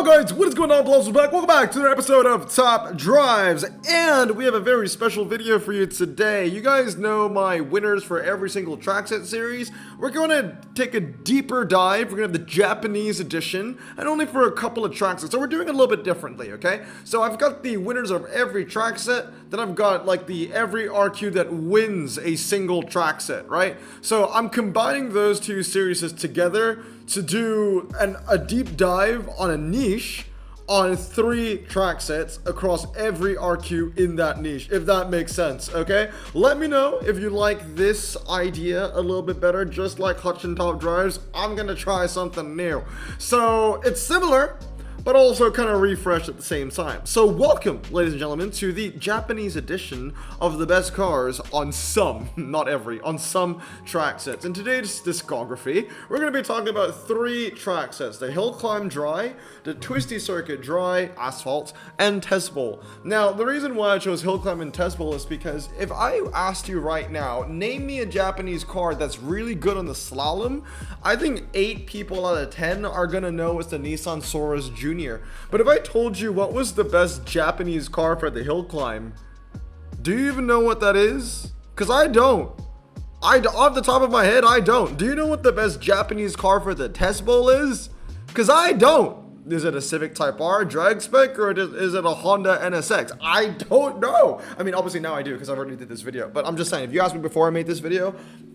Yo guys, what is going on? Welcome back. Welcome back to another episode of Top Drives, and we have a very special video for you today. You guys know my winners for every single track set series. We're going to take a deeper dive. We're going to have the Japanese edition, and only for a couple of track sets. So we're doing it a little bit differently, okay? So I've got the winners of every track set. Then I've got like the every RQ that wins a single track set, right? So I'm combining those two series together to do a deep dive on a niche on 3 track sets across every RQ in that niche, if that makes sense, okay? Let me know if you like this idea a little bit better. Just like Hutchin Top Drives, I'm gonna try something new. So it's similar, but also kind of refreshed at the same time. So welcome, ladies and gentlemen, to the Japanese edition of the best cars on some, not every, on some track sets. In today's discography, we're going to be talking about 3 track sets: the Hill Climb Dry, the Twisty Circuit Dry, Asphalt, and Test Bowl. Now, the reason why I chose Hill Climb and Test Bowl is because if I asked you right now, name me a Japanese car that's really good on the slalom, I think 8 people out of 10 are going to know it's the Nissan Soros Jr. But if I told you what was the best Japanese car for the hill climb, do you even know what that is? Because I don't. Off the top of my head, I don't. Do you know what the best Japanese car for the Test Bowl is? Because I don't. Is it a Civic Type R drag spec, or is it a Honda NSX? I don't know. I mean, obviously now I do because I've already did this video. But I'm just saying, if you asked me before I made this video,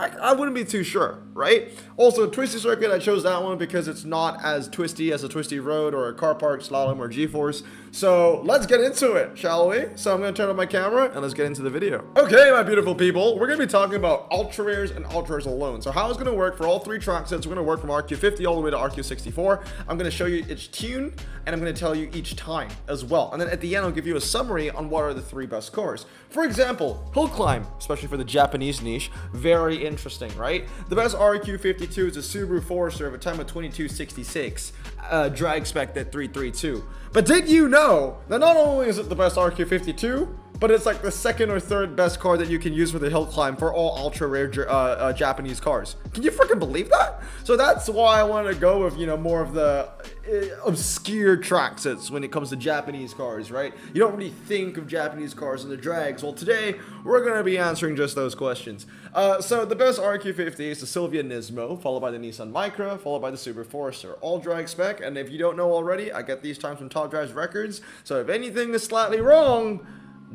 I wouldn't be too sure, right? Also, Twisty Circuit, I chose that one because it's not as twisty as a Twisty Road or a Car Park Slalom or G-Force. So let's get into it, shall we? So I'm going to turn on my camera and let's get into the video. Okay, my beautiful people, we're going to be talking about ultra rares and ultra rares alone. So how it's going to work for all 3 track sets, we're going to work from RQ50 all the way to RQ64. I'm going to show you each tune, and I'm going to tell you each time as well. And then at the end, I'll give you a summary on what are the 3 best cars. For example, Hill Climb, especially for the Japanese niche, very interesting, right? The best RQ52 is a Subaru Forester of a time of 2266, drag spec at 332. But did you know that not only is it the best RQ52, but it's like the 2nd or 3rd best car that you can use for the hill climb for all ultra rare Japanese cars? Can you freaking believe that? So that's why I wanted to go with, you know, more of the obscure track sets when it comes to Japanese cars, right? You don't really think of Japanese cars in the drags. Well, today we're going to be answering just those questions. So the best RQ50 is the Silvia Nismo, followed by the Nissan Micra, followed by the Subaru Forester, all drag spec. And if you don't know already, I get these times from Top Drives Records. So if anything is slightly wrong,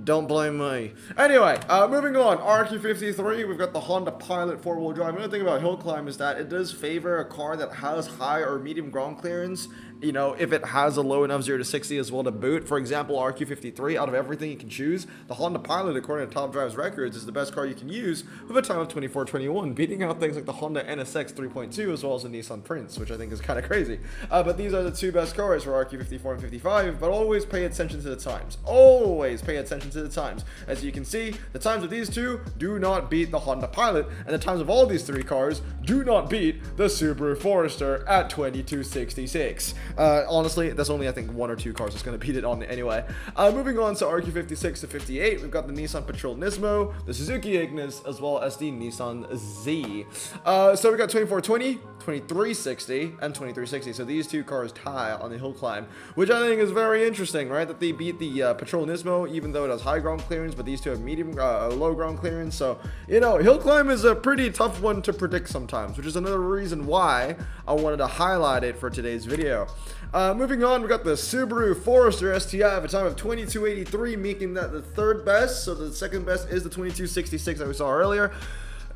don't blame me. Anyway, moving on. RQ53, we've got the Honda Pilot 4-wheel drive. Another thing about Hill Climb is that it does favor a car that has high or medium ground clearance, you know, if it has a low enough 0 to 60 as well to boot. For example, RQ53, out of everything you can choose, the Honda Pilot, according to Top Drives Records, is the best car you can use with a time of 24:21, beating out things like the Honda NSX 3.2 as well as the Nissan Prince, which I think is kind of crazy. But these are the 2 best cars for RQ54 and 55, but always pay attention to the times. Always pay attention to the times. As you can see, the times of these 2 do not beat the Honda Pilot, and the times of all these 3 cars do not beat the Subaru Forester at 2266. Honestly, that's only I think 1 or 2 cars that's going to beat it on anyway. Moving on to RQ56 to 58, we've got the Nissan Patrol Nismo, the Suzuki Ignis, as well as the Nissan Z. So we got 2420, 2360, and 2360. So these 2 cars tie on the hill climb, which I think is very interesting, right? That they beat the Patrol Nismo, even though it has high ground clearance, but these 2 have medium, low ground clearance. So, you know, hill climb is a pretty tough one to predict sometimes, which is another reason why I wanted to highlight it for today's video. Moving on, we got the Subaru Forester STI of a time of 2283, making that the 3rd best. So the 2nd best is the 2266 that we saw earlier.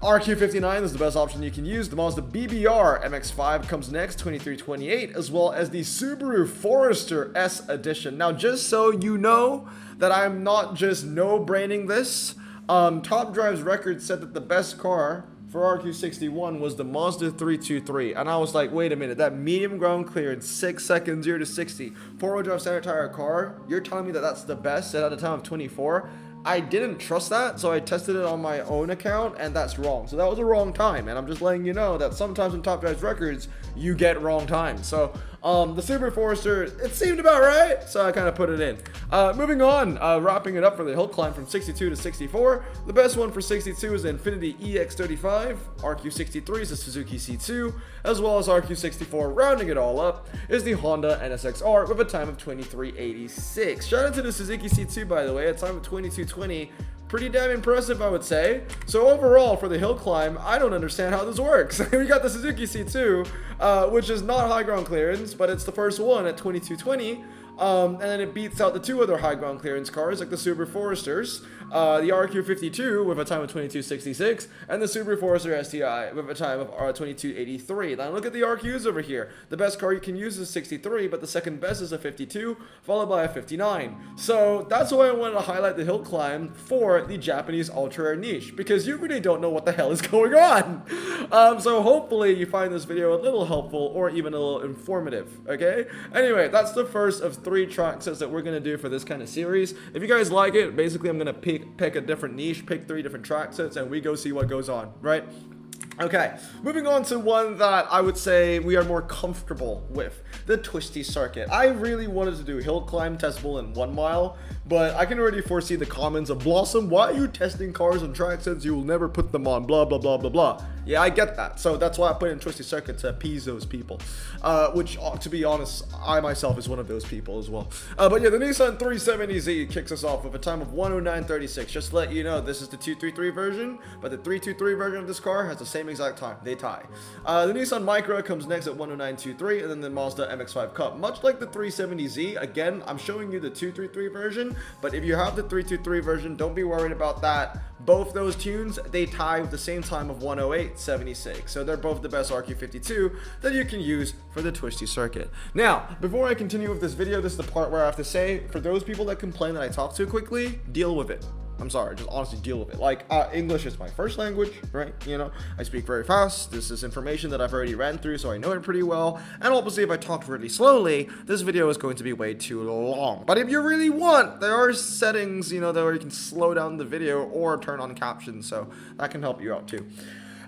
RQ59 is the best option you can use. The Mazda BBR MX-5 comes next, 2328, as well as the Subaru Forester S Edition. Now, just so you know that I'm not just no-braining this, Top Drives Records said that the best car for RQ61 was the Mazda 323, and I was like, wait a minute, that medium ground clearance, 6 seconds 0 to 60, 4-wheel drive standard tire car, you're telling me that that's the best at a time of 24? I didn't trust that, so I tested it on my own account, and that's wrong. So that was a wrong time, and I'm just letting you know that sometimes in Top Drives Records, you get wrong times. So The Super Forester, it seemed about right, so I kind of put it in. Moving on, wrapping it up for the hill climb from 62 to 64. The best one for 62 is the Infiniti EX35, RQ63 is the Suzuki C2, as well as RQ64. Rounding it all up is the Honda NSX-R with a time of 23:86. Shout out to the Suzuki C2, by the way, a time of 22:20. Pretty damn impressive, I would say. So overall, for the hill climb, I don't understand how this works. We got the Suzuki C2, which is not high ground clearance, but it's the first one at 22:20. And then it beats out the two other high ground clearance cars, like the Super Foresters, the RQ52 with a time of 22:66, and the Super Forester STI with a time of 22:83. Now look at the RQs over here. The best car you can use is 63, but the second best is a 52, followed by a 59. So that's why I wanted to highlight the hill climb for the Japanese ultra rare niche, because you really don't know what the hell is going on. So hopefully you find this video a little helpful or even a little informative, okay? Anyway, that's the first of 3 track sets that we're going to do for this kind of series. If you guys like it, basically I'm going to pick a different niche, pick 3 different track sets, and we go see what goes on, right? Okay, moving on to one that I would say we are more comfortable with, the Twisty circuit. I really wanted to do hill climb testable in 1 mile, but I can already foresee the comments of Blossom, why are you testing cars on track sets you will never put them on, blah blah blah blah blah. Yeah, I get that, so that's why I put in Twisty circuit to appease those people, which to be honest, I myself is one of those people as well. But yeah, the Nissan 370Z kicks us off with a time of 109:36. Just to let you know, this is the 233 version, but the 323 version of this car has the same exact time. They tie. The Nissan Micra comes next at 109:23, and then the Mazda MX-5 Cup. Much like the 370Z, again, I'm showing you the 233 version, but if you have the 323 version, don't be worried about that. Both those tunes, they tie with the same time of 108:76, so they're both the best RQ52 that you can use for the Twisty circuit. Now, before I continue with this video, this is the part where I have to say, for those people that complain that I talk too quickly, deal with it. I'm sorry, just honestly deal with it. Like, English is my first language, right? You know, I speak very fast. This is information that I've already ran through, so I know it pretty well. And obviously, if I talk really slowly, this video is going to be way too long. But if you really want, there are settings, you know, that where you can slow down the video or turn on captions, so that can help you out too.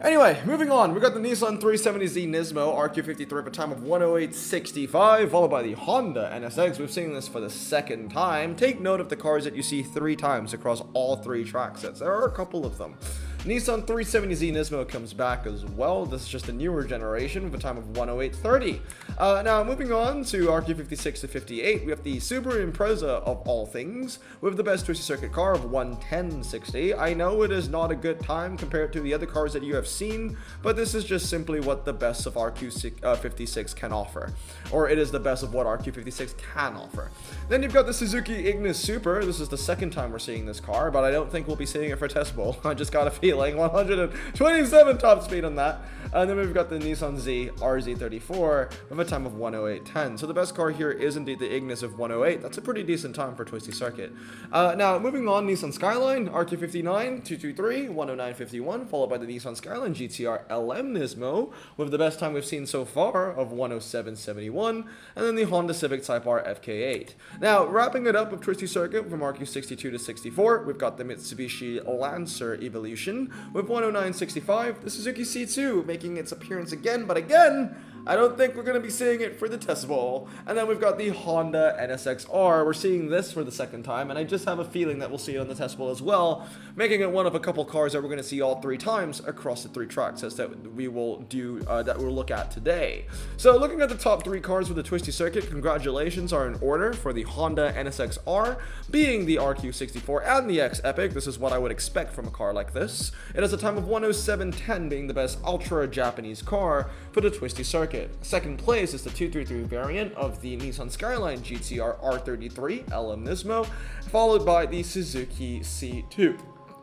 Anyway, moving on, we got the Nissan 370Z Nismo RQ53 with a time of 108:65, followed by the Honda NSX. We've seen this for the second time. Take note of the cars that you see 3 times across all 3 track sets. There are a couple of them. Nissan 370Z Nismo comes back as well. This is just a newer generation with a time of 108:30. Now, moving on to RQ56 to 58, we have the Subaru Impreza of all things, with the best Twisty circuit car of 110:60. I know it is not a good time compared to the other cars that you have seen, but this is just simply what the best of RQ56 can offer. Or it is the best of what RQ56 can offer. Then you've got the Suzuki Ignis Super. This is the second time we're seeing this car, but I don't think we'll be seeing it for testable. I just got a feeling 127 top speed on that. And then we've got the Nissan Z RZ34 with a time of 108:10. So the best car here is indeed the Ignis of 108. That's a pretty decent time for Twisty circuit. Now moving on, Nissan Skyline RQ59 223 109:51, followed by the Nissan Skyline GTR LM Nismo with the best time we've seen so far of 107:71, and then the Honda Civic Type R FK8. Now wrapping it up with Twisty circuit from RQ62 to 64, we've got the Mitsubishi Lancer Evolution with 109:65, the Suzuki C2 making its appearance again, but again, I don't think we're going to be seeing it for the testable. And then we've got the Honda NSX-R. We're seeing this for the second time, and I just have a feeling that we'll see it on the testable as well, making it one of a couple cars that we're going to see all 3 times across the 3 track sets that we will do, that we'll look at today. So looking at the top 3 cars with the Twisty circuit, congratulations are in order for the Honda NSX-R, being the RQ64 and the X-Epic. This is what I would expect from a car like this. It has a time of 107:10, being the best ultra Japanese car for the Twisty circuit. Second place is the 233 variant of the Nissan Skyline GTR R33 LM Nismo, followed by the Suzuki C2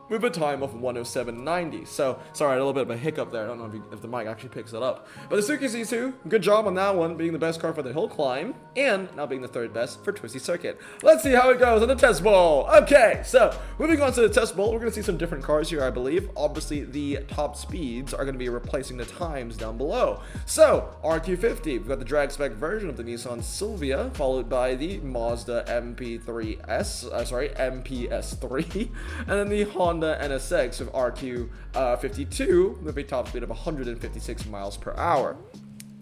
with a time of 107:90. So, sorry, a little bit of a hiccup there. I don't know if the mic actually picks it up. But the Suzuki C2, good job on that one, being the best car for the hill climb, and now being the 3rd best for Twisty circuit. Let's see how it goes on the test bowl. Okay, so, moving on to the test bowl, we're going to see some different cars here, I believe. Obviously, the top speeds are going to be replacing the times down below. So, RQ50, we've got the drag spec version of the Nissan Silvia, followed by the Mazda MPS3, and then the Honda NSX of RQ52 with a top speed of 156 miles per hour.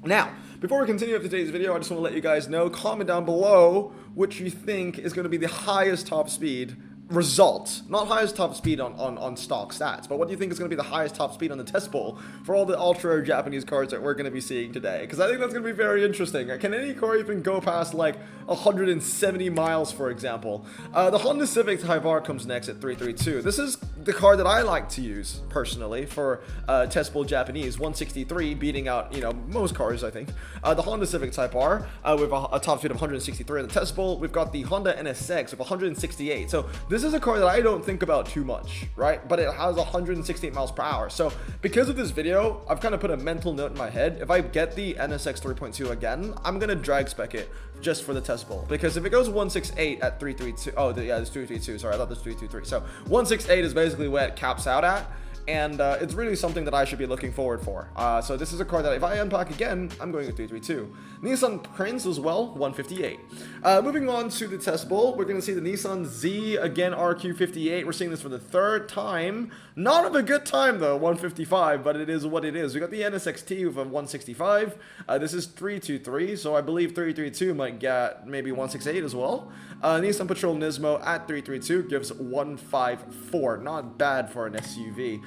Now, before we continue with today's video, I just want to let you guys know, comment down below which you think is going to be the highest top speed result. Not highest top speed on stock stats, but what do you think is going to be the highest top speed on the test poll for all the ultra rare Japanese cards that we're going to be seeing today? Because I think that's going to be very interesting. Can any car even go past like 170 miles, for example? The Honda Civic Type R comes next at 332. This is the car that I like to use personally for test poll Japanese. 163 beating out, you know, most cars, I think. The Honda Civic Type R with a top speed of 163 in the test poll. We've got the Honda NSX with 168. So this is a car that I don't think about too much, right? But it has 168 miles per hour. So because of this video, I've kind of put a mental note in my head. If I get the NSX 3.2 again, I'm going to drag spec it just for the test poll. Because if it goes 168 at 332, yeah, it's 332. Sorry, I thought this was 323. So 168 is basically where it caps out at. And it's really something that I should be looking forward for. So this is a car that if I unpack again, I'm going with 332. Nissan Prince as well, 158. Moving on to the test bowl, we're going to see the Nissan Z, again RQ58. We're seeing this for the third time. Not of a good time though, 155, but it is what it is. We got the NSXT with a 165. This is 323, so I believe 332 might get maybe 168 as well. Nissan Patrol Nismo at 332 gives 154. Not bad for an SUV.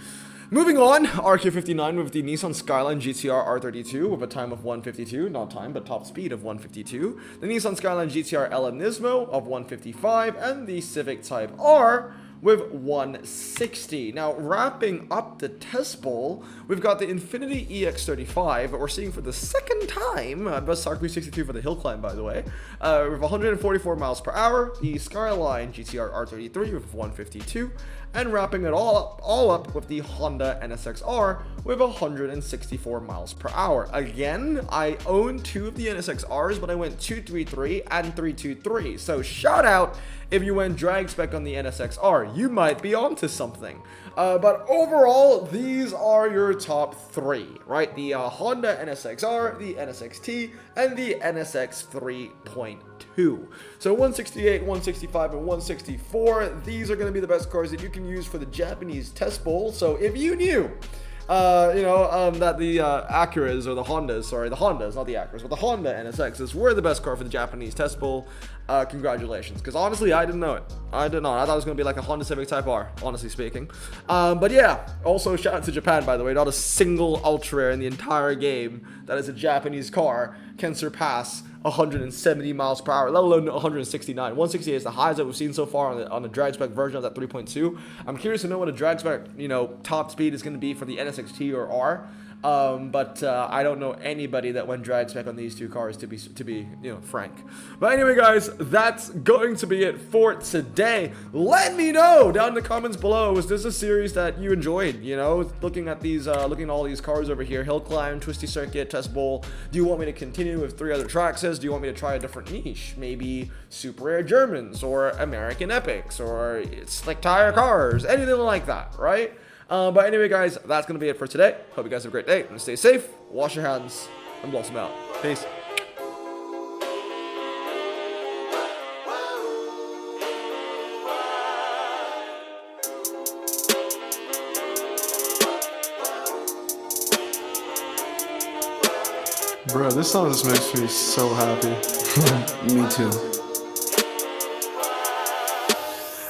Moving on, RQ59 with the Nissan Skyline GTR R32 with a time of 152, not time, but top speed of 152. The Nissan Skyline GTR LM Nismo of 155, and the Civic Type R with 160. Now, wrapping up the test bowl, we've got the Infiniti EX35, but we're seeing for the second time, best RQ62 for the hill climb, by the way, with 144 miles per hour, the Skyline GTR R33 with 152, and wrapping it all up with the Honda NSX-R with 164 miles per hour. Again, I own two of the NSX-Rs, but I went 233 and 323. So shout out if you went drag spec on the NSX-R. You might be onto something. But overall, these are your top three, right? The Honda NSX-R, the NSX-T, and the NSX 3.2. So 168, 165, and 164, these are going to be the best cars that you can use for the Japanese test bowl. So if you knew that the Acuras, or the Hondas, sorry, the Hondas, not the Acuras, but the Honda NSXs were the best car for the Japanese test bowl, congratulations. Because honestly, I didn't know it. I did not. I thought it was going to be like a Honda Civic Type R, honestly speaking. But yeah, also shout out to Japan, by the way. Not a single ultra rare in the entire game that is a Japanese car can surpass 170 miles per hour, let alone 169. 168 is the highest that we've seen so far on the drag spec version of that 3.2. I'm curious to know what a drag spec, top speed is going to be for the NSX-T or R. But I don't know anybody that went drag spec on these two cars, to be frank. But anyway, guys, that's going to be it for today. Let me know down in the comments below, is this a series that you enjoyed? Looking at all these cars over here: hill climb, twisty circuit, test bowl. Do you want me to continue with 3 other tracks? Do you want me to try a different niche? Maybe super rare Germans, or American epics, or slick tire cars, anything like that, right? But anyway, guys, that's going to be it for today. Hope you guys have a great day. And stay safe, wash your hands, and blossom out. Peace. Bro, this song just makes me so happy. Me too.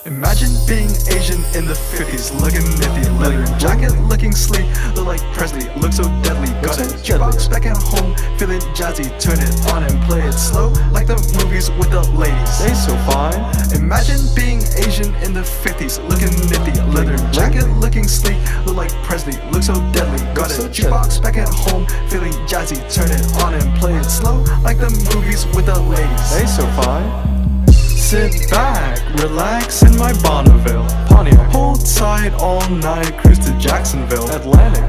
Imagine being Asian in the 50s, looking nifty, leather jacket, looking sleek, look like Presley, look so deadly. Got a jukebox back at home, feeling jazzy, turn it on and play it slow, like the movies with the ladies. They so fine. Imagine being Asian in the 50s, looking nifty, leather jacket, looking sleek, look like Presley, look so deadly. Got a jukebox back at home, feeling jazzy, turn it on and play it slow, like the movies with the ladies. They so fine. Sit back, relax in my Bonneville Pontiac. Hold tight all night.